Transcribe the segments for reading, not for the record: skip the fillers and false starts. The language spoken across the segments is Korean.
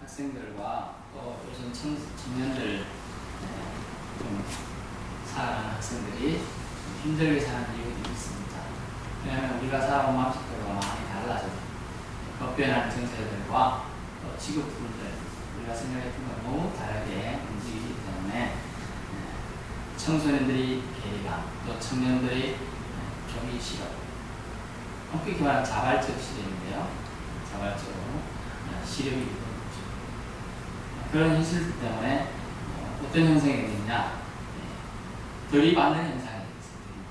학생들과 또 요즘 청년들 좀 살아가는 학생들이 좀 힘들게 사는 이유들이 있습니다. 왜냐하면 우리가 살아온 방식들과 많이 달라져 급변하는 정세들과 또 직업군들 우리가 생각했던 것 너무 다르게 움직이기 때문에 청소년들이 괴리감 또 청년들이 종이 실업 엄격히 말하면 자발적 실업인데요. 자발적으로 실업이 되는 거죠. 그런 현실 때문에 어떤 현상이 되느냐 들이받는 현상이 있습니다.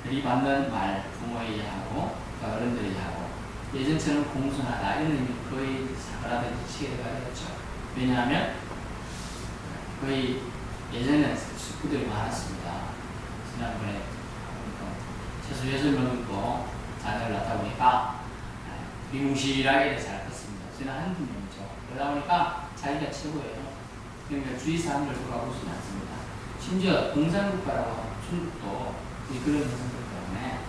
들이받는 말 부모에게 하고 어른들이 하고 예전처럼 공손하다 이런 의미 거의 사그라들지 시계가 되었죠. 왜냐하면 거의 예전에는 식구들이 많았습니다. 지난번에 최소 6명 정도 자녀를 낳다 보니까 미무실하게 잘 컸습니다. 저는 한두 명이죠. 그러다 보니까 자기가 최고예요. 그러니까 주위 사람들 돌아보지 않습니다. 심지어 공산국가라고 하는 중국도 그런 현상들 때문에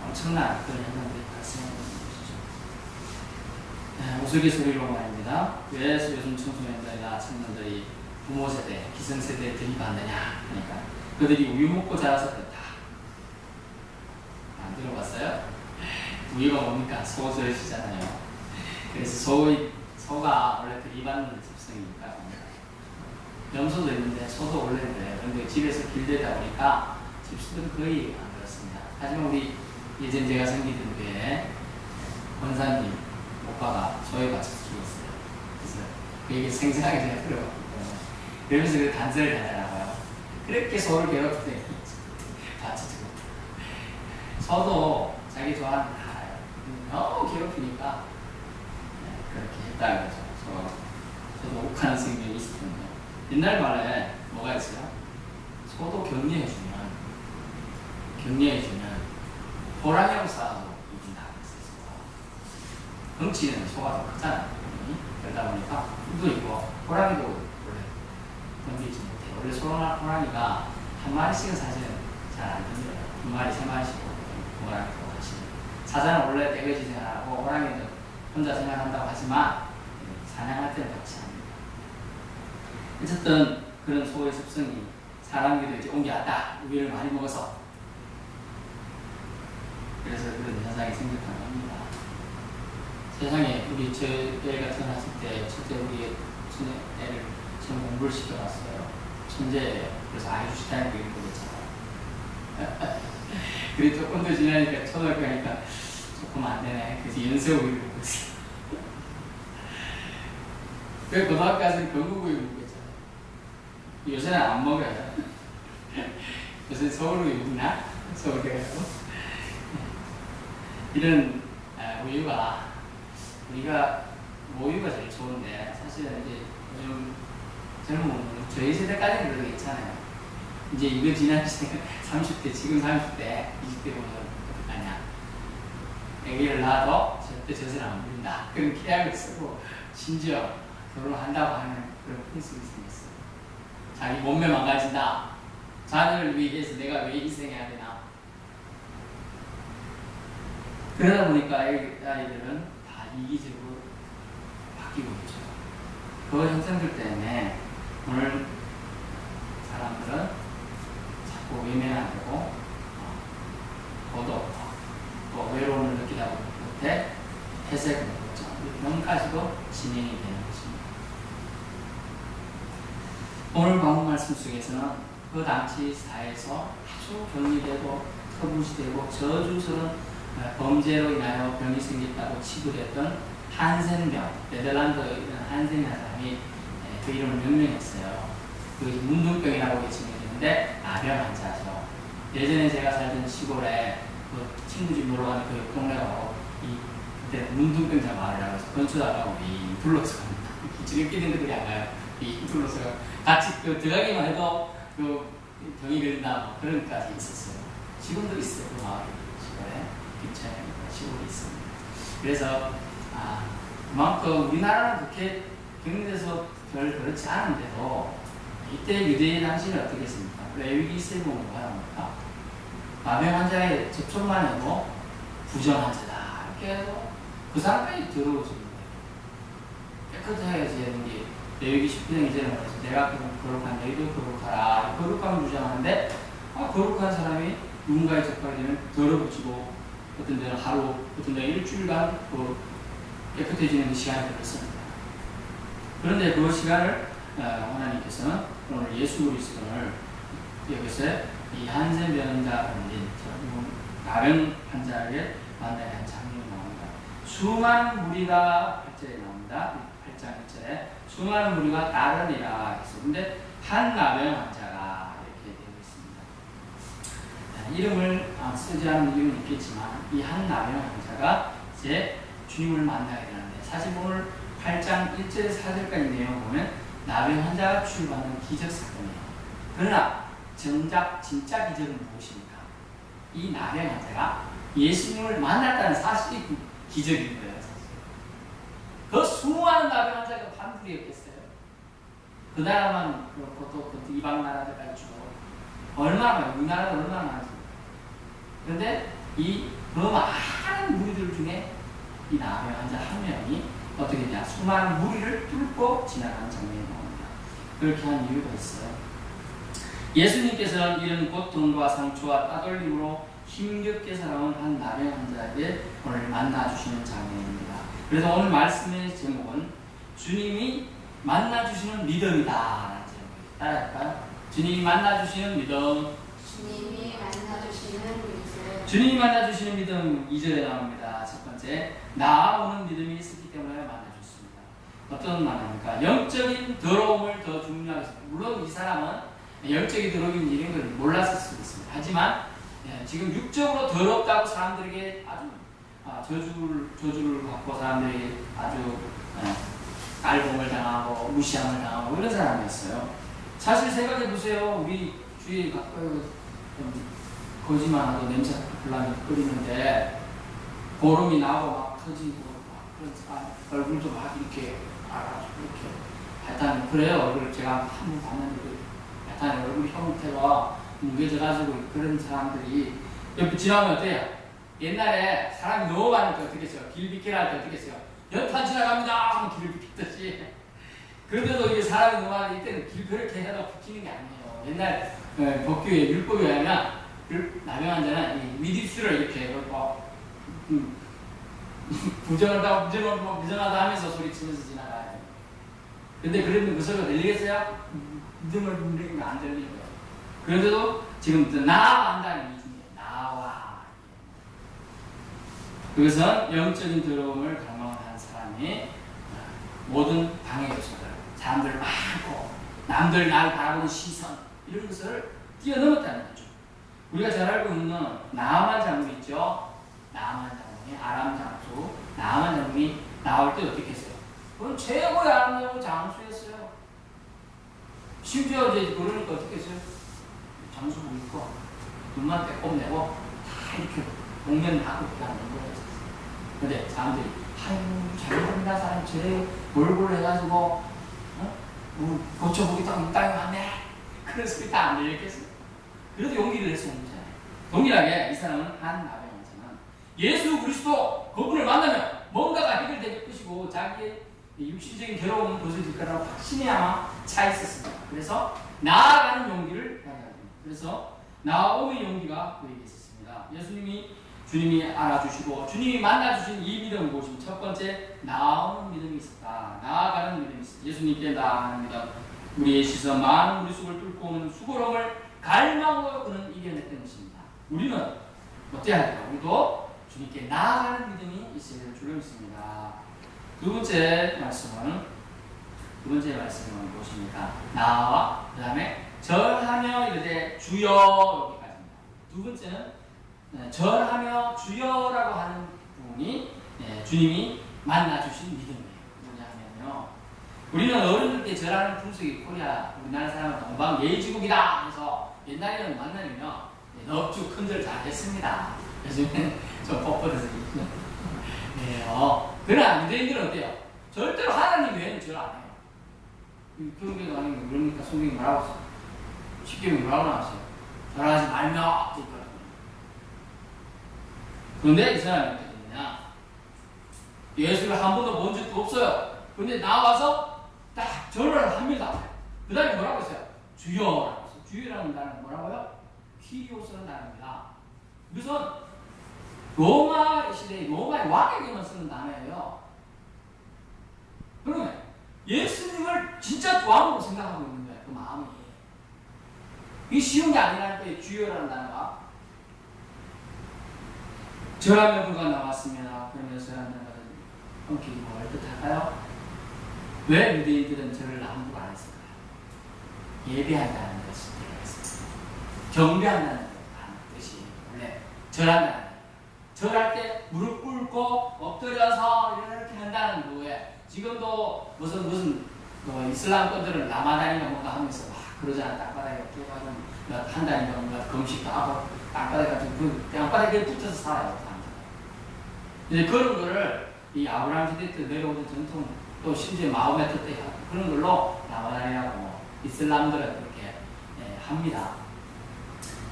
엄청난 그런 현상들이 발생하는 것이죠. 우스갯소리로 말입니다. 왜 요즘 청소년들이나 청년들이 부모 세대, 기성세대에 들이받느냐 그러니까 그들이 우유 먹고 자라서 그렇다. 안 들어봤어요? 우유가 뭡니까? 소젖이잖아요. 그래서 소가 원래 들이받는 습성이니까 염소도 있는데 소도 원래 그래요. 그런데 집에서 길들다 보니까 집수들은 거의 안 그렇습니다. 하지만 우리 예전 제가 생기던 교회에 권사님 오빠가 소에 맞춰서 죽었어요. 그래서 그 얘기 생생하게 제가 들어봤기 때문에 그러면서 그 단서를 하더라고요. 그렇게 소를 괴롭히더니 맞춰 죽었다. 소도 자기 좋아하는 거 알아요. 너무 괴롭히니까 그렇게 했다 그러죠. 저도 욱하는 성경이 있을 텐데 옛날 말에 뭐가 있어요? 소도 격려해주면 호랑이하고 싸워도 이긴다 그랬어요. 덩치는 소가 더 크잖아요. 그러다 보니까 뿔도 있고 호랑이도 원래 덤비지 못해요. 원래 호랑이가 한 마리씩은 사실은 잘 안 덤벼요. 두 마리, 세 마리씩 호랑이도 하시는. 사자는 원래 대거지 생활하고 호랑이는 혼자 생활한다고 하지만 사냥할 때는 같이 합니다. 어쨌든 그런 소의 습성이 사람에게도 이제 옮겨왔다. 우유를 많이 먹어서. 그래서 그런 현상이 생겼다고 합니다. 세상에 우리 저 애가 태어났을 때 첫째 우리 애를 처음 공부를 시켜봤어요. 천재예요. 그래서 아이슈타인 얘기를 그랬잖아요. 그리고 조금 더 지나니까 초등학교 가니까 조금 안 되네. 그래서 연세우유를 먹고 있어요. 그 고등학교 가서는 건국우유 먹고 있잖아요. 요새는 안 먹어요. 요새 서울우유 먹나? 서울에 가고. 이런 우유가 우리가 모유가 제일 좋은데 사실은 이제 요즘 젊은 저희 세대까지는 그런 게 있잖아요. 이제 이거 지난 시대 30대 지금 30대 20대 보면 어떡하냐. 애기를 낳아도 절대 젖을 안 부린다. 그런 계약을 쓰고 심지어 결혼한다고 하는 그런 프린스가 생겼어요. 자기 몸매 망가진다. 자녀를 위해서 내가 왜 희생해야 되나. 그러다 보니까 아이들은 다 이기적으로 바뀌고 있죠. 그 현상들 때문에 오늘 사람들은 자꾸 외면하고 고독, 또 외로움을 느끼다 못해 회색을 먹죠. 이런까지도 진행이 되는 것입니다. 오늘 방금 말씀 속에서는 그 당시 사회에서 아주 격리되고 터부시되고 저주스러운 범죄로 인하여 병이 생겼다고 치부했던 한센병, 네덜란드에 있는 한센이라는 사람이 그 이름을 명명했어요. 그 문둥병이라고 지칭했는데 나병 환자죠. 예전에 제가 살던 시골에 그 친구 집 놀러 가는 그 옆 동네가 그때 문둥병자 마을이라고 해서 건축하다가 이 둘러서 갑니다. 지금 끼는 그들이 안 가요. 이 둘러서 같이 그 들어가기만 해도 그 병이 걸린다 뭐 그런 까지 있었어요. 지금도 있어요. 그 마을 시골에. 근처에 시골이 있습니다. 그래서 그만큼 우리나라는 그렇게 격리돼서 별 그렇지 않은데도 이때 유대인 당시는 어떻게 했습니까? 레위기 1세기 보면 뭐라 합니까? 마병 환자의 접촉만 해도 부정 환자다 이렇게 해도 그 사람까지 들어오시는 거예요. 깨끗해야지 하는 게 레위기 19장 이제는 말해서 내가 거룩한 너희도 거룩하라. 거룩함을 주장하는데 거룩한 사람이 누군가에 접하게 되면 더러워지고 어떤 데는 하루, 어떤 데는 일주일간 깨끗해지는 시간이 걸렸습니다. 그런데 그 시간을 하나님께서는 오늘 예수 그리스도를 여기서 이 한센 변호사가 걸린 나병 환자에게 만나야 한 장면이 나옵니다. 수많은 무리가 8절에 나옵니다. 8장 1절에 수많은 무리가 따르니라 했어. 근데 한 나병 환자가 이렇게 되어 있습니다. 이름을 쓰지 않은 이유는 있겠지만 이 한 나병 환자가 이제 주님을 만나게 되는데 사실 오늘 8장 1절에서 4절까지 내용 보면 나병 환자가 치유받는 기적 사건이에요. 그러나 정작 진짜 기적은 무엇입니까? 이 나병 환자가 예수님을 만났다는 사실이 기적인 거예요. 사실. 그 수많은 나병 환자가 한둘이었겠어요. 그 나라만 그렇고 또 그 이방 나라들까지 주고 얼마나 우리나라는 얼마나 많지. 그런데 그 많은 무리들 중에 이 나병 환자 한 명이 어떻게 되냐? 수많은 무리를 뚫고 지나가는 장면이 나옵니다. 그렇게 한 이유가 있어요. 예수님께서는 이런 고통과 상처와 따돌림으로 힘겹게 살아온 한 나병 환자에게 오늘 만나주시는 장면입니다. 그래서 오늘 말씀의 제목은 주님이 만나주시는 믿음이다 라는 제목입니다. 따라할까요? 주님이 만나주시는 믿음. 주님이 만나주시는 믿음. 주님이 만나주시는 믿음 2절에 나옵니다. 첫 번째, 나아오는 믿음이 있었기 때문에 만나줬습니다. 어떤 말입니까? 영적인 더러움을 더 중요하게 했습니다. 물론 이 사람은 영적인 더러움이 이런 걸 몰랐을 수도 있습니다. 하지만 지금 육적으로 더럽다고 사람들에게 아주 저주를 받고 사람들에게 아주 깔봉을 당하고 무시함을 당하고 이런 사람이었어요. 사실 생각해 보세요. 우리 주위에 거짓말하고 냄새 불나면 끓이는데 보름이 나고 막 터지고 막 얼굴도 막 이렇게 이렇게 하여튼 그래요. 얼굴 제가 한번 봤는데 하여튼 얼굴 형태가 뭉개져가지고 그런 사람들이 옆에 지나면 어때요? 옛날에 사람이 너무 많을 때 어떻게 했어요? 길 비키라 할 때 어떻게 했어요? 연탄 지나갑니다 하면 길을 비켰듯이. 그런데도 이게 사람이 너무 많을 때 이때는 길 그렇게 해도 비키는 게 아니에요. 옛날 법규에 율법에 의하면 나병 환자는 윗입술을 이렇게 부정하다 하면서 소리치면서 지나가요. 근데 그러면 그 소리가 들리겠어요? 믿음을 물리면 안 들리는 거예요. 그런데도 지금 나아간다는 이 중에 나와. 그것은 영적인 더러움을 갈망한 사람이 모든 방해 요소들, 사람들 많고 남들 날 바라보는 시선 이런 것을 뛰어넘었다는 거죠. 우리가 잘 알고 있는 나아만 장군 있죠. 나아만 장군이 아람 장수 나아만 장군이 나올 때 어떻게 했어요? 그건 최고의 아름다운 장수였어요. 심지어 이제 그러니까 어떻게 했어요? 장수복 입고 눈만 빼꼼 내고 다 이렇게 공연하고 이렇게 하는 거예요. 근데 사람들이 아유 잘못합니다 사람 제 몰골 해가지고 고쳐보기 딱 이 땅에 왔네 그런 소리 다 안 들렸겠어요. 그래도 용기를 낼 수 없는 거잖아요. 동일하게 이 사람은 한 나병 환자는 예수 그리스도 그분을 만나면 뭔가가 해결될 것이고 자기의 육신적인 괴로움은 벗어질 거라고 확신이 아마 차 있었습니다. 그래서 나아가는 용기를 가져야 됩니다. 그래서 나아오의 용기가 그에게 있었습니다. 주님이 알아주시고 주님이 만나주신 이 믿음은 무엇입니까? 첫 번째, 나아오는 믿음이 있었다. 나아가는 믿음이 있었다. 예수님께 나아가는 믿음. 우리의 시선, 많은 우리 속을 뚫고 오는 수고로움을 갈망으로 그는 이겨냈던 것입니다. 우리는 어때야 할까? 우리도 주님께 나아가는 믿음이 있어야 될 줄로 믿습니다. 두 번째 말씀은 무엇입니까? 나와 그 다음에 절하며 이르되 주여 여기까지입니다. 두 번째는 절하며 주여라고 하는 부분이 주님이 만나주신 믿음이에요. 뭐냐면요, 우리는 어른들 때 절하는 풍속이 우리나라 사람은 동방 예의지국이다 해서 옛날에는 만나면 넉주 큰절 잘 했습니다. 요즘엔 좀 뻣뻣해서 그러나 유대인들은 어때요? 절대로 하나님 외에는 절 안 해요. 교회가 아니면 그러니까 성경이 뭐라고 했어요? 십계명이 뭐라고 나왔어요? 절하지 말며 있거든요. 그런데 이 사람이 어떻게 되냐? 예수를 한 번도 본 적도 없어요. 근데 나와서 딱 절을 합니다. 그 다음에 뭐라고 했어요? 주여라고 했어요. 주여라는 단어는 뭐라고요? 키리오스라는 단어입니다. 이것은 로마 시대의 로마의 왕에게만 쓰는 단어예요. 그러면 예수님을 진짜 왕으로 생각하고 있는 거예요. 그 마음이. 이게 쉬운 게 아니라는 거예요. 주여라는 단어가. 절하며 그가 나왔으면 그러면서 절하는 것은 함께 뭘 뜻할까요? 왜 유대인들은 절을 함부로 안 했을까요? 예배한다는 것이 들어있습니다. 경배한다는 뜻이 원래 절한다는 거예요. 절할 때 무릎 꿇고 엎드려서 이렇게 한다는 거예요. 지금도 무슨 이슬람권들은 라마단이나 뭔가 하면서 막 그러잖아. 땅바닥에 엎드려가지고 한 달인가 뭔가 금식도 하고 땅바닥에 가지고 그 땅바닥에 붙어서 살아요. 이제 그런 거를 이 아브라함 시대 때 내려오던 전통 또 심지어 마호메트 때 그런 걸로 라마단이라고 이슬람들은 그렇게 합니다.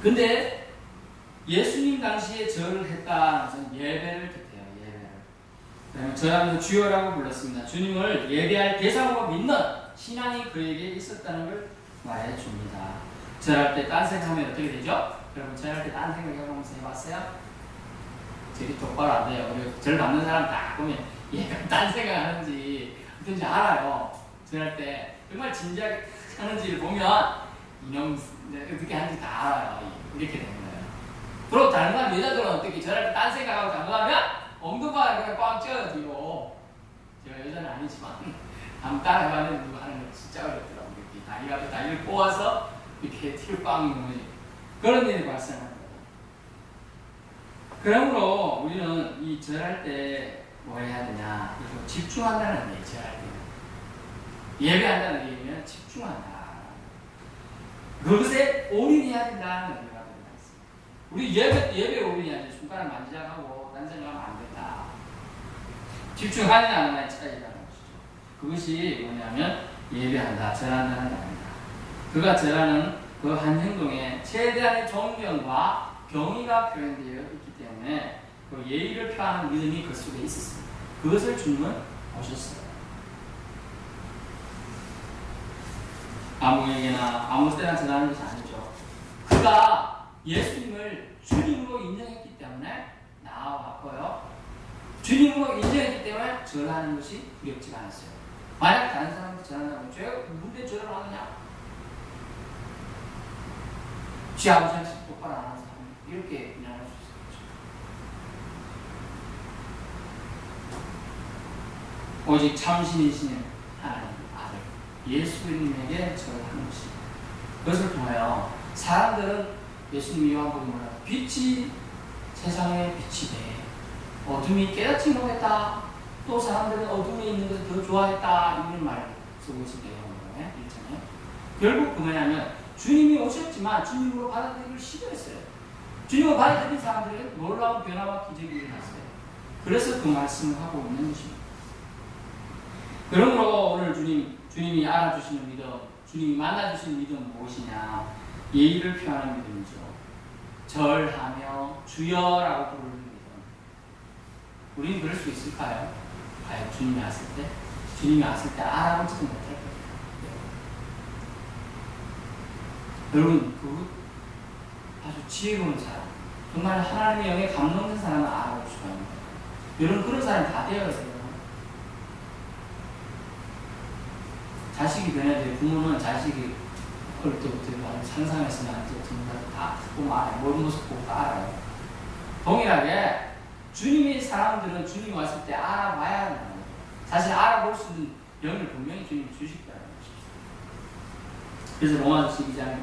근데 예수님 당시에 절을 했다는 것은 예배를 뜻해요. 예배를. 그러면 절하면서 주여라고 불렀습니다. 주님을 예배할 대상으로 믿는 신앙이 그에게 있었다는 걸 말해줍니다. 절할 때 딴 생각하면 어떻게 되죠? 여러분 절할 때 딴 생각 해보면서 해봤어요? 절이 똑바로 안 돼요. 그리고 절 받는 사람 딱 보면 얘가 딴 생각하는지 어떤지 알아요. 절할 때 정말 진지하게 하는지를 보면 이놈 어떻게 하는지 다 알아요. 이렇게 되는 거예요. 그리고 다른 사람 여자들은 어떻게 절할 때 딴 생각하고 장구하면 엉덩이가 그냥 꽝 쪄요 뒤로. 제가 여자는 아니지만 한번 따라해봤는데 누가 하는 거 진짜 어렵더라고요. 이렇게 다리를 꼬아서 이렇게 뒤로 꽝 이러면 그런 일이 발생합니다. 그러므로 우리는 이 절할 때 뭐 해야 되냐? 이거 집중한다는 얘기예요. 절할 때는 예배한다는 얘기는 집중한다. 그것에 올인해야 된다는 의미가 됩니다. 우리 예배 올인해야 돼. 손가락 만지작하고 딴 생각하면 안 된다. 집중하느냐 안 하느냐의 차이라는 것이죠. 그것이 뭐냐면 예배한다, 절한다는 말입니다. 그가 절하는 그 한 행동에 최대한의 존경과 경의가 표현되어 있기 때문에 그 예의를 표하는 믿음이 그 속에 있었습니다. 그것을 주님은 보셨어요. 아무에게나 아무 때나 전하는 것이 아니죠. 그가 예수님을 주님으로 인정했기 때문에 나와왔고요. 주님으로 인정했기 때문에 절하는 것이 두렵지가 않았어요. 만약 다른 사람한테 절한다면 죄가 뭔데 절을 하느냐? 지 아버지한테 똑바로 안 하는 사람 이렇게 그냥 할 수 있었죠. 오직 참신이신 하나님 아들 예수님에게 절하는 것입니다. 그것을 통하여 사람들은 예수님이 요한복음에 뭐라 빛이 세상의 빛이 돼 어둠이 깨닫지 못했다. 또 사람들은 어둠에 있는 것을 더 좋아했다. 이런 말을 쓰고 있을 때요. 있잖아요. 결국 그 뭐냐면 주님이 오셨지만 주님으로 받아들이기를 싫어했어요. 주님을 받아들인 사람들은 놀라운 변화와 기적이 일어났어요. 그래서 그 말씀을 하고 있는 것입니다. 그러므로 오늘 주님이 알아주시는 믿음, 주님이 만나주시는 믿음은 무엇이냐? 예의를 표하는 믿음이죠. 절하며 주여라고 부르는 믿음. 우리는 그럴 수 있을까요? 과연 주님이 왔을 때? 주님이 왔을 때 알아보지도 못할 거예요. 여러분, 그 아주 지혜로운 사람, 정말 하나님의 영에 감동된 사람을 알아볼 수가 있는 거예요. 여러분, 그런 사람이 다 되어야 돼요. 자식이 변해야 돼요. 부모는 자식이 어릴 때부터 상상해서 나한테 정말 다 보면 알아요. 모든 모습 보고 알아요. 동일하게 주님의 사람들은 주님이 왔을 때 알아봐야 하는 거예요. 사실 알아볼 수 있는 영을 분명히 주님이 주실 거라는 것이죠. 그래서 로마서 12장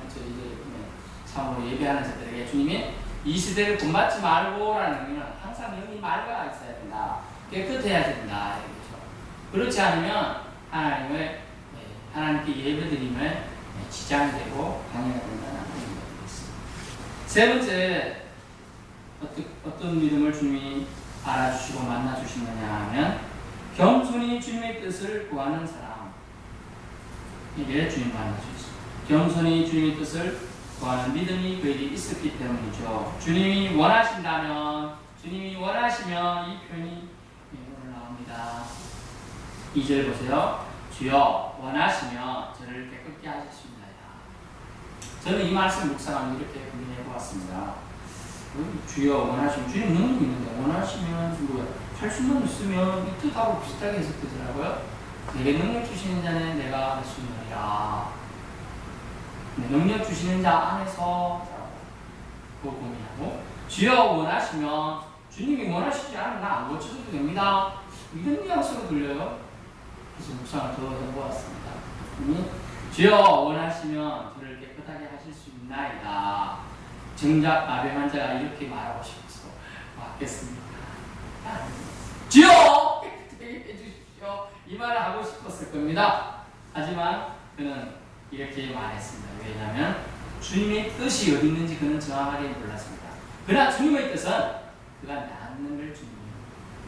참으로 예배하는 자들에게 주님이 이 시대를 본받지 말고라는 의미는 항상 영이 맑아 있어야 된다. 깨끗해야 된다. 이렇죠. 그렇지 않으면 하나님께 예배드림에 지장이 되고 방해가 된다는 의미가 되겠습니다. 세 번째, 어떤 믿음을 주님이 알아주시고 만나주시느냐 하면 겸손히 주님의 뜻을 구하는 사람에게 주님 만나주셨습니다. 겸손히 주님의 뜻을 구하는 믿음이 그에게 있었기 때문이죠. 주님이 원하시면 이 표현이 오늘 나옵니다. 2절 보세요. 주여 원하시면 저를 깨끗게 하셨습니다. 저는 이 말씀 묵상하면 이렇게 고민해 보았습니다. 주여 원하시면 주님 능력이 있는데 원하시면 뭐야? 할 수만 있으면 이 뜻하고 비슷하게 해석되더라고요. 내게 능력 주시는 자는 내가 할 수 있느니라. 능력 주시는 자 안에서 그거 고민하고 주여 원하시면 주님이 원하시지 않으면 나 안 고쳐줘도 됩니다. 이런 뉘앙스로 들려요. 그래서 묵상을 더 해보았습니다. 주여 원하시면 저를 깨끗하게 하실 수 있나이다. 정작 마병 환자가 이렇게 말하고 싶어서 왔겠습니까? 주여 깨끗하게 해주십시오. 이 말을 하고 싶었을 겁니다. 하지만 그는 이렇게 말했습니다. 왜냐하면 주님의 뜻이 어디 있는지 그는 정확하게 몰랐습니다. 그러나 주님의 뜻은 그가 낫는 걸 주님의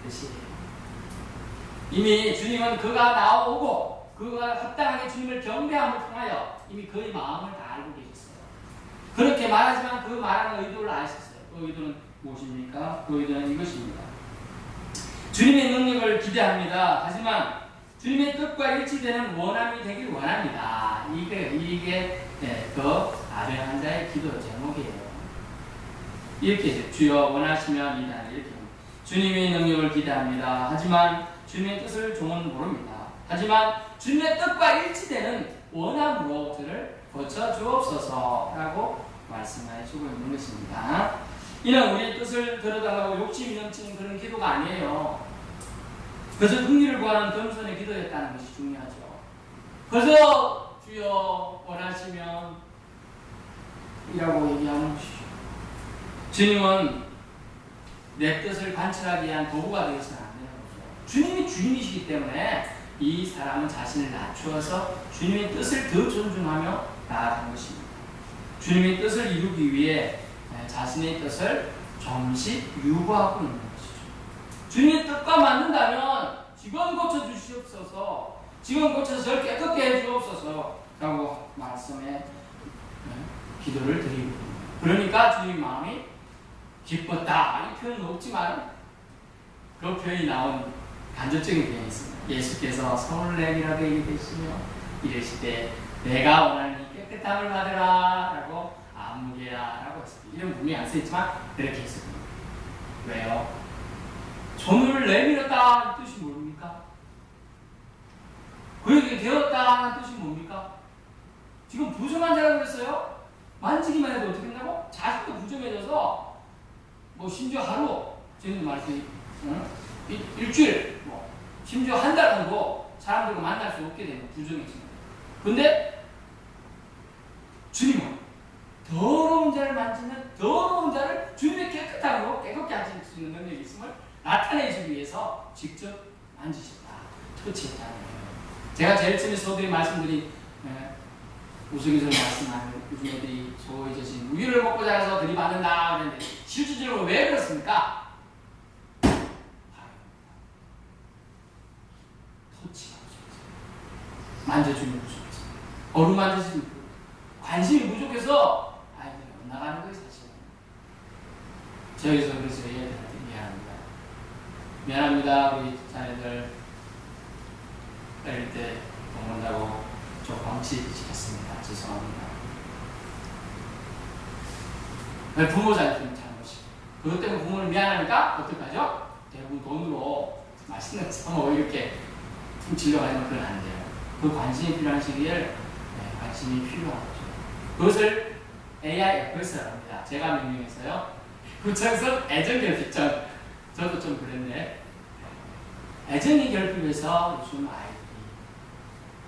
뜻이에요. 이미 주님은 그가 나오고 그가 합당하게 주님을 경배함을 통하여 이미 그의 마음을 다 알고 계셨어요. 그렇게 말하지만 그 말하는 의도를 아셨어요. 그 의도는 무엇입니까? 그 의도는 이것입니다. 주님의 능력을 기대합니다. 하지만 주님의 뜻과 일치되는 원함이 되길 원합니다. 이게 그 아벨 환자의 기도 제목이에요. 이렇게 주여 원하시면 이다. 이렇게 주님의 능력을 기대합니다. 하지만 주님의 뜻을 종은 모릅니다. 하지만 주님의 뜻과 일치되는 원함으로 저를 고쳐 주옵소서라고 말씀해 주고 있는 것입니다. 이는 우리의 뜻을 들어달라고 욕심이 넘치는 그런 기도가 아니에요. 그저 승리를 구하는 겸손의 기도였다는 것이 중요하죠. 그저 주여 원하시면 이라고 얘기하는 것이죠. 주님은 내 뜻을 관철하기 위한 도구가 되어서는 안 되는 거죠. 주님이 주님이시기 때문에 이 사람은 자신을 낮추어서 주님의 뜻을 더 존중하며 나아간 것입니다. 주님의 뜻을 이루기 위해 자신의 뜻을 조금씩 유보하고 있는 것이죠. 주님의 뜻과 맞는다면 지금 고쳐주시옵소서, 지금 고쳐서 저를 깨끗게 해주옵소서 라고 말씀에 기도를 드리고, 그러니까 주님 마음이 기뻤다. 이 표현은 없지만 그 표현이 나온 간접적인 표현이 있습니다. 예수께서 손을 내밀어 얘기되시며 이르시되 내가 원하는 깨끗함을 받으라 라고 아무개야 라고 했습니다. 이런 분명히 안 써있지만 그렇게 했습니다. 왜요? 손을 내밀었다 이 뜻이 뭡니까? 그에게 되었다 뜻이 뭡니까? 지금 부정한 자라고 그랬어요? 만지기만 해도 어떻게 된다고? 자식도 부정해져서 뭐 심지어 하루, 지금 말했더니 일주일, 뭐 심지어 한 달 정도 사람들과 만날 수 없게 되는 부정해집니다. 근데 주님은 더러운 자를 만지는 더러운 자를 주님의 깨끗함으로 깨끗게 하실 수 있는 능력이 있음을 나타내주기 위해서 직접 만지셨다, 터치했다는 거예요. 제가 제일 처음에 서두에 말씀드린 우스갯소리 말씀하는 우리들이 소위 저신 우유를 먹고 자라서 들이받는다 그랬는데 실질적으로 왜 그렇습니까? 터치가 부족해서, 만져주는 부족해서, 어루만져주는 부족해서, 관심이 부족해서 아이들이 엇나가는 것이 사실입니다. 저기서 그래서 얘들한테 미안합니다. 우리 자녀들 어릴 때 돈 번다고 저 방치 시켰습니다. 죄송합니다. 부모 잘못은 잘못이고, 그것 때문에 부모는 미안하니까 어떡하죠? 대부분 돈으로 맛있는 거 사먹어 이렇게 훔치려고 하면 그건 안 돼요. 그 관심이 필요한 시기에 관심이 필요한 거죠. 그것을 AIFS라고 합니다. 제가 명명해서요. 구청선 애정결핍증. 저도 좀 그랬는데 애정이 결핍해서 요즘 아이들이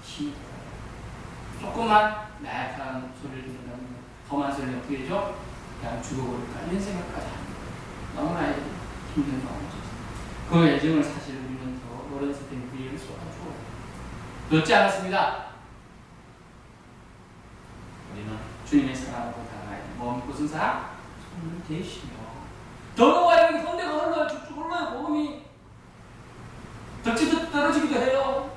힘이 들어요. 조금만 나약한 소리를 들으면 험한 소리를 어떻게 되죠? 그냥 죽어버릴까 이런 생각까지 하는 거예요. 너무나 아이들이 힘든 상황이죠. 그 애정을 사실 우리는 더 어렸을 때 우리를 쏟아주고 늦지 않았습니다. 우리는 주님의 사랑으로 다가가야 돼. 무슨 사랑? 손을 대시며 더러워요. 여기 손대가 흘러요. 쭉쭉 흘러요. 복음이 덕지도 떨어지기도 해요.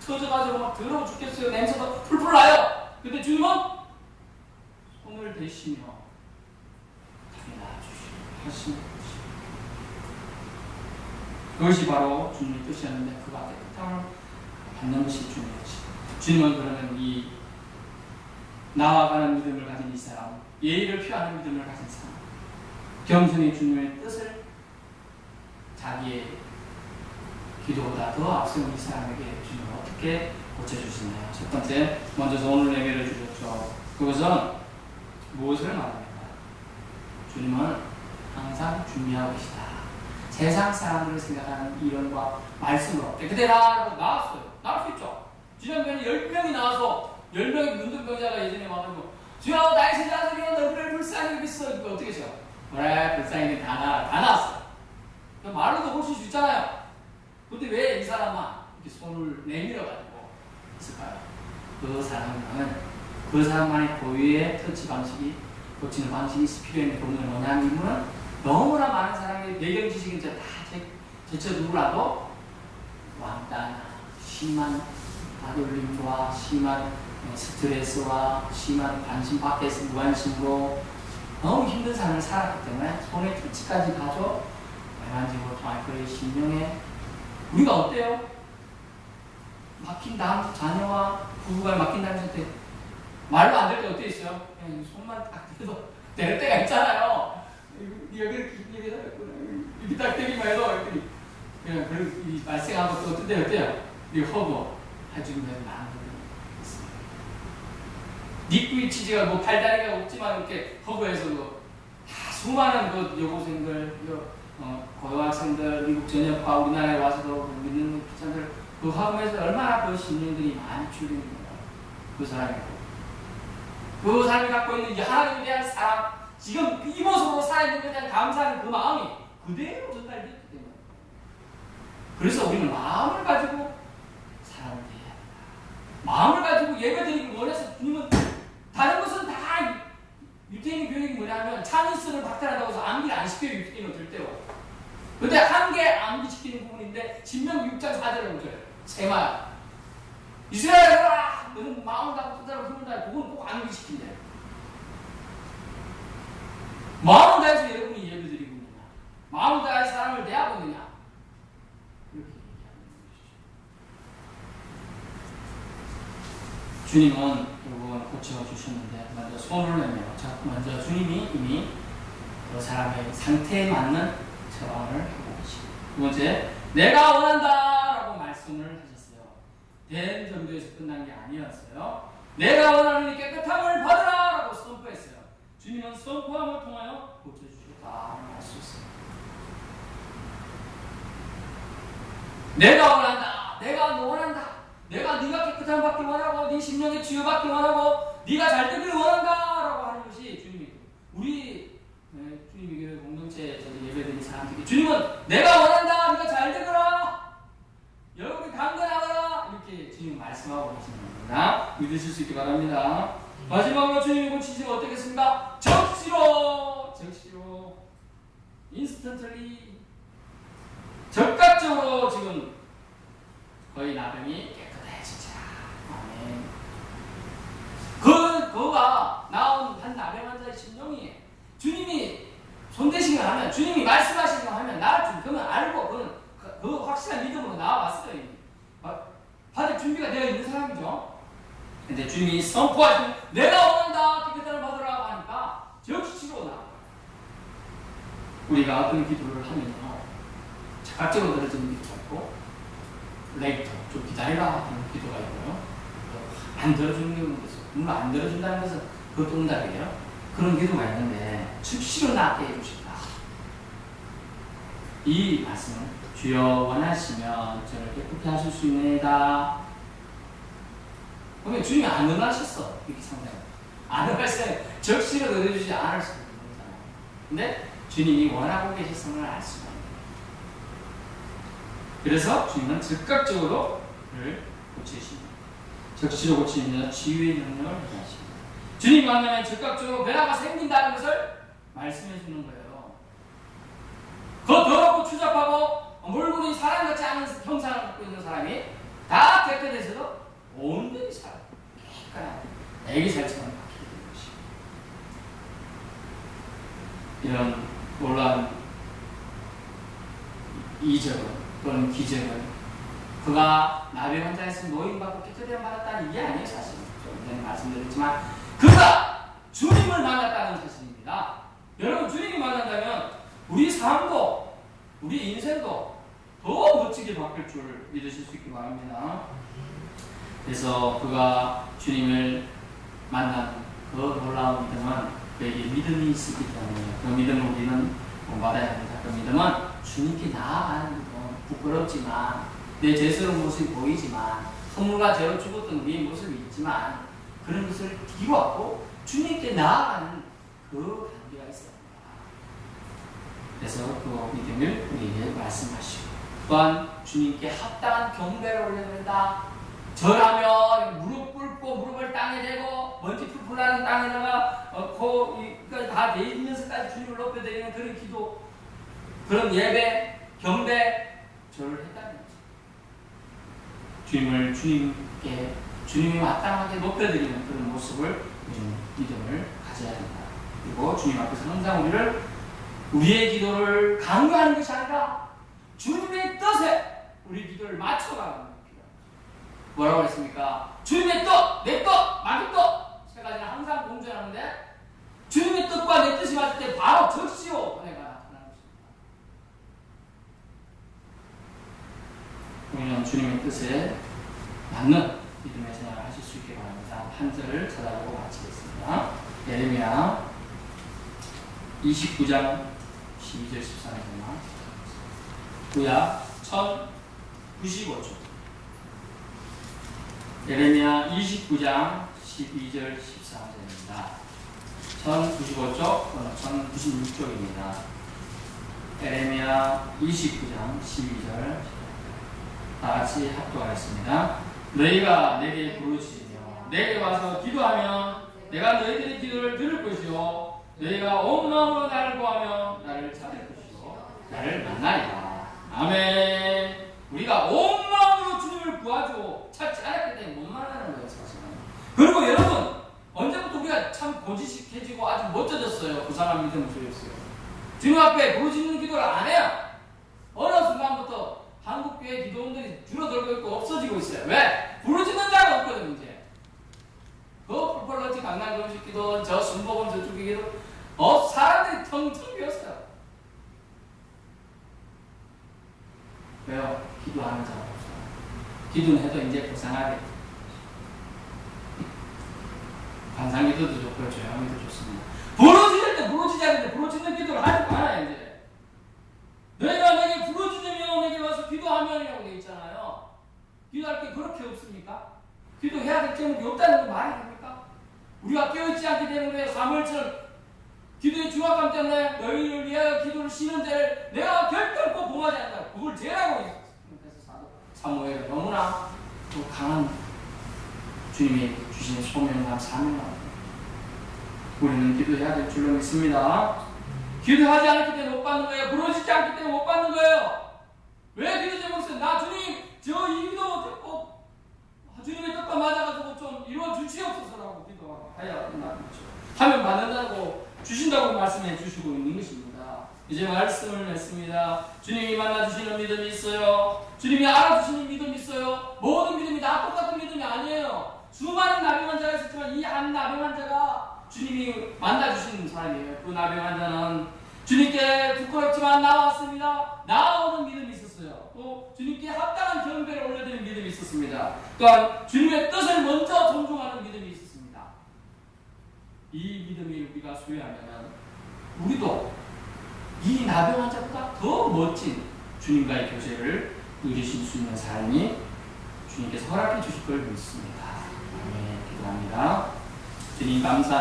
터져가지고 막 더러워 죽겠어요. 냄새가 풀풀 나요. 근데 주님은 손을 대시며 답이 나아주시는 그것이 바로 주님의 뜻이었는데 그 앞에 깨끗함을 받는 것이 중요하지. 주님은 그러면 이 나아가는 믿음을 가진 이 사람, 예의를 표하는 믿음을 가진 사람, 겸손히 주님의 뜻을 자기의 기도보다 더 앞세운 이 사람에게 주님은 어떻게 고쳐주시나요? 첫 번째, 먼저 오늘 예배를 주셨죠. 그것은 무엇을 말합니까? 주님은 항상 준비하고 계시다. 세상 사람들을 생각하는 이론과 말씀으로 그때 나왔어요. 나올 수 있죠. 지난번에 10명이 나와서 10명의 문둥병자가 예전에 와가지고 주여 나의 제자들이여 너희를 불쌍히 여겼어. 어떻게 하죠? 그래 불쌍히 다 나왔어요. 말로도 볼 수 있잖아요. 근데 왜 이 사람만 이렇게 손을 내밀어가지고 있을까요? 그 사람은 그 사람만의 고유의 터치 방식이 고치는 방식이 필요했는데 그분은 뭐냐면 이분은 너무나 많은 사람의 배경 지식은 다 제쳐두고라도 왕따나 심한 아돌림과 심한 스트레스와 심한 관심 밖에서 무관심으로 너무 힘든 삶을 살았기 때문에 손에 터치까지 가져 외만적으로 통할 그의 심령에 우리가 어때요? 막힌 다음 자녀와 부부가 막힌 다음 상태 말로 안 될 때 어때 있어요? 그냥 손만 딱 대도 될 때가 있잖아요. 여기 딱 대기만 해도 그냥 그런 발생한 것도 어떤 때 어때요? 이 허브 해주면 많은 분들이 있습니다. 니꾸이 치즈가 뭐 팔다리가 없지만 이렇게 허브에서 다 수많은 그 여고생들, 고등학생들, 미국 전역과 우리나라에 와서도 믿는 크리스찬들 그 허브에서 얼마나 그 신령들이 많이 출hiện 거예요. 그 사람이고. 그 사람이 갖고 있는 이 하나님에 대한 사랑, 지금 이 모습으로 살아있는 것에 대한 감사하는 그 마음이 그대로 전달됐기 때문에. 그래서 우리는 마음을 가지고 사랑을 해야 합니다. 마음을 가지고 예배드리기 원해서 주님은 다른 것은 다 유태인 교육이 뭐냐면 찬이스를 박탈한다고 해서 암기를 안 시켜요. 유태인은 절대로. 근데 한 개 암기시키는 부분인데 신명기 6장 4절을 보세요. 세마야 이스라엘아 너는 마음을 갖고 뜻대로 힘을 다해 그건 꼭 암기시킨대. 마음을 다해서 여러분이 예배드리고 있느냐, 마음을 다해서 사람을 대하고 있느냐, 이렇게 얘기하는 것이죠. 주님은 결국은 고쳐주셨는데 먼저 손을 내밀어 먼저 주님이 이미 그 사람의 상태에 맞는 처방을 하고 계시고, 두 번째, 내가 원한다 라고 말씀을 하셨어요. 된 정도에서 끝난 게 아니었어요. 내가 원하는 깨끗함을 받으라 라고 선포했어요. 주님은 선포함을 통하여 고쳐주셨다라고 할 수 있어요. 내가 원한다, 내가 원한다, 내가 네가 깨끗함 받기 원하고 네 심령의 치유 받기 원하고 네가 잘 되기를 원한다 라고 하는 것이 주님이 우리 주님이 교회 공동체 예배드린 사람들에게 주님은 내가 원한다, 네가 잘 되거라, 여러분이 강건하거라 이렇게 주님 말씀하고 계시는 겁니다. 믿으실 수 있기 바랍니다. 마지막으로 주님이 고치시면 어떻겠습니까? 적시로 인스턴트리 즉각적으로 지금 거의 나병이 깨끗해지자. 아멘. 그가 나온 한 나병 환자의 심령이 주님이 손대시기만 하면, 주님이 말씀하시기만 하면 나를 좀 그러면 알고 그 확실한 믿음으로 나와왔어요. 받을 준비가 되어 있는 사람이죠. 근데 주님이 선포하시면 내가 원한다 깨끗함을 받으라고 하니까 적시로 나와요. 우리가 어떤 기도를 하면요, 즉각적으로 들어지는 기도가 있고 레이터 좀 기다리라 하는 기도가 있고요, 안 들어주는 경우도 있어요. 물론 안 들어준다는 것은 그것도 응답이에요. 그런 기도가 있는데 즉시로 낫게 해주신다. 이 말씀은 주여 원하시면 저를 깨끗게 하실 수 있나이다. 그러면 주님이 안 원하셨어 이렇게 상당히 안 원하셨어요. 적시로 넣어주지 않을 수도 있는 거잖아요. 근데 주님이 원하고 계셨음을 알 수가 있는 거예요. 그래서 주님은 즉각적으로 그를 고치십니다. 적시로 고치시면서 치유의 능력을 행하십니다. 주님 만나면 즉각적으로 변화가 생긴다는 것을 말씀해 주는 거예요. 그 더럽고 추잡하고 물건이 사람같지 않은 형상을 갖고 있는 사람이 다 깨끗해서도 온전히 살아 깨끗한 애기살처럼 바뀌게 되는 것입니다. 이런 놀라운 이적은 또는 기적은 그가 나병 환자에서 노인받고 피터대를 받았다는 이게 아니에요. 사실 좀 전에 말씀드렸지만 그가 주님을 만났다는 사실입니다. 여러분 주님이 만난다면 우리 삶도 우리 인생도 더 멋지게 바뀔 줄 믿으실 수 있기 바랍니다. 그래서 그가 주님을 만난 그 놀라운 믿음은 그에게 믿음이 있었기 때문에 그 믿음을 우리는 본받아야 합니다. 그 믿음은 주님께 나아가는 믿음, 부끄럽지만 내 죄스러운 모습이 보이지만 선물과 죄로 죽었던 우리의 모습이 있지만 그런 것을 뒤로하고 주님께 나아가는 그 단계가 있어야 합니다. 그래서 그 믿음을 우리에게 말씀하시고 또한 주님께 합당한 경배를 올려야 된다. 절하며 무릎 꿇고 무릎을 땅에 대고 먼지 풀풀 나는 땅에다가 코까지 다 내리면서까지 주님을 높여드리는 그런 기도, 그런 예배, 경배, 절을 했다는 거죠. 주님을 주님이 마땅하게 높여드리는 그런 모습을 우리는 믿음을 가져야 된다. 그리고 주님 앞에서 항상 우리의 기도를 강요하는 것이 아니라 주님의 뜻에 우리 기도를 맞춰가는 겁니다. 뭐라고 했습니까? 주님의 뜻, 내 뜻, 마귀 뜻 세 가지는 항상 공존하는데 주님의 뜻과 내 뜻이 맞을 때 바로 적시오 은혜가 나타나는 것입니다. 우리는 주님의 뜻에 맞는 믿음의 생활을 하실 수 있게 바랍니다. 한 절을 찾아보고 마치겠습니다. 예레미야 29장 12절 13절만 구약 1095쪽 예레미야 29장 12절 14절입니다. 1095쪽, 1096쪽입니다. 예레미야 29장 12절 다같이 합독하겠습니다. 너희가 내게 부르짖으며 내게 와서 기도하면 내가 너희들의 기도를 들을 것이요 너희가 온 마음으로 나를 구하며 나를 찾을 것이요 나를 만나리라. 아멘. 우리가 온 마음으로 주님을 구하죠. 찾지 않았기 때문에 못 만나는 거예요, 사실은. 그리고 여러분, 언제부터 우리가 참 고지식해지고 아주 멋져졌어요. 부상한 믿음을 주였어요. 주님 앞에 부르짖는 기도를 안 해요. 어느 순간부터 한국교회 기도원들이 줄어들고 있고 없어지고 있어요. 왜? 부르짖는 자가 없거든요, 이제. 그 풀펄러지 강남금식 기도, 저 순복음 저쪽의 기도, 사람들이 텅텅 비었어요. 왜요? 기도하는 자가 없어요. 기도는 해도 이제 고상하게. 관상기도도 좋고요, 조용히도 좋습니다. 부르짖을 때 부르짖어야 되는데 부르짖는 기도를 하지 말아요, 이제. 너희가 내게 부르짖으며 내게 와서 기도하면이라고 되어 있잖아요. 기도할 게 그렇게 없습니까? 기도해야 될 제목이 없다는 건 말이 됩니까? 우리가 깨어있지 않기 때문에 사무엘처럼 기도의 중압감 때문에 너희를 위하여 기도를 쉬는 데를 내가 결단코 봉하지 않는다. 그걸 죄라고 했어요. 그래서 사무엘은 너무나 또 강한 주님이 주신 소명과 사명을 우리는 기도해야 될 줄로 믿습니다. 기도하지 않기 때문에 못 받는 거예요. 부르짖지 않기 때문에 못 받는 거예요. 왜 기도 제목이 있어요? 나 주님 저 이 기도 듣고 주님의 뜻과 맞아가지고 좀 이루어 주시옵소서라고 기도해야 된다는 거죠. 하면 받는다고 주신다고 말씀해 주시고 있는 것입니다. 이제 말씀을 냈습니다. 주님이 만나주시는 믿음이 있어요. 주님이 알아주시는 믿음이 있어요. 모든 믿음이 다 똑같은 믿음이 아니에요. 수많은 나병 환자가 있었지만 이 한 나병 환자가 주님이 만나주시는 사람이에요. 그 나병 환자는 주님께 부끄럽지만 나왔습니다. 나오는 믿음이 있었어요. 또 주님께 합당한 경배를 올려드리는 믿음이 있었습니다. 또한 주님의 뜻을 먼저 존중하는 믿음이 있었습니다. 이 믿음이 우리가 소유하면 우리도 이 나병 환자보다 더 멋진 주님과의 교제를 누리실 수 있는 삶이 주님께서 허락해 주실 걸 믿습니다. 아멘. 기도합니다. 주님 감사합니다.